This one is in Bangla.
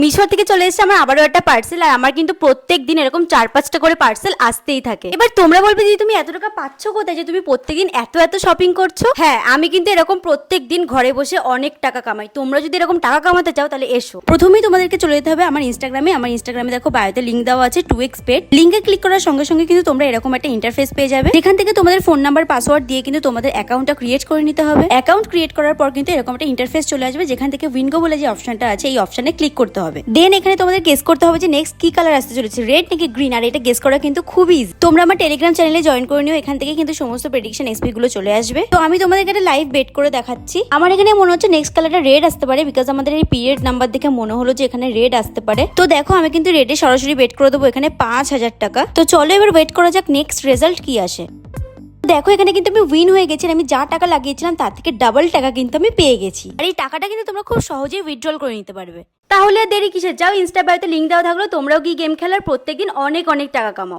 মিশো থেকে চলে এসেছে আমার আবারও একটা পার্সেল, আর আমার কিন্তু প্রত্যেক দিন এরকম 4-5টা করে পার্সেল আসতেই থাকে। এবার তোমরা বলবে যে তুমি এত টাকা পাচ্ছ কোথায় যে তুমি প্রত্যেকদিন এত এত শপিং করছো? হ্যাঁ, আমি কিন্তু এরকম প্রত্যেক দিন ঘরে বসে অনেক টাকা কামাই। তোমরা যদি এরকম টাকা কামাতে চাও তাহলে এসো। প্রথমেই তোমাদেরকে চলে যেতে হবে আমার ইনস্টাগ্রামে। আমার ইনস্টাগ্রামে দেখো বায়োতে লিঙ্ক দেওয়া আছে 2x পেড। লিঙ্কে ক্লিক করার সঙ্গে সঙ্গে কিন্তু তোমরা এরকম একটা ইন্টারফেস পেয়ে যাবে, যেখান থেকে তোমাদের ফোন নাম্বার পাসওয়ার্ড দিয়ে কিন্তু তোমাদের অ্যাকাউন্টটা ক্রিয়েট করে নিতে হবে। অ্যাকাউন্ট ক্রিয়েট করার পর কিন্তু এরকম একটা ইন্টারফেস চলে আসবে, যেখান থেকে উইনগো বলে যে অপশনটা আছে এই অপশনে ক্লিক করতে হবে। দেন এখানে তোমাদের গেস করতে হবে যে নেক্সট কি কালার আসতে চলেছে, রেড নাকি গ্রিন। আর এটা গেস করা কিন্তু খুবই ইজি। তোমরা আমার টেলিগ্রাম চ্যানেলে জয়েন করে নিও, এখান থেকে কিন্তু সমস্ত প্রেডিকশন এসপি গুলো চলে আসবে। তো আমি তোমাদেরকে একটা লাইভ বেট করে দেখাচ্ছি। আমার এখানে মনে হচ্ছে নেক্সট কালারটা রেড আসতে পারে, বিকজ আমাদের এই পিরিয়ড নাম্বার দেখে মনে হলো যে এখানে রেড আসতে পারে। তো দেখো আমি কিন্তু রেডে সরাসরি বেট করে দেবো এখানে 5000 টাকা। তো চলো এবার ওয়েট করা যাক নেক্সট রেজাল্ট কি আসে। দেখো এখানে কিন্তু আমি উইন হয়ে গেছি, আমি যা টাকা লাগিয়েছিলাম তার থেকে ডাবল টাকা কিন্তু আমি পেয়ে গেছি। আর এই টাকাটা কিন্তু তোমরা খুব সহজেই উইথড্রল করে নিতে পারবে। তাহলে আর দেরি কিসের, যাও ইনস্টা বায়োতে লিঙ্ক দেওয়া থাকলো, তোমরাও কি গেম খেলার প্রত্যেকদিন অনেক অনেক টাকা কামাও।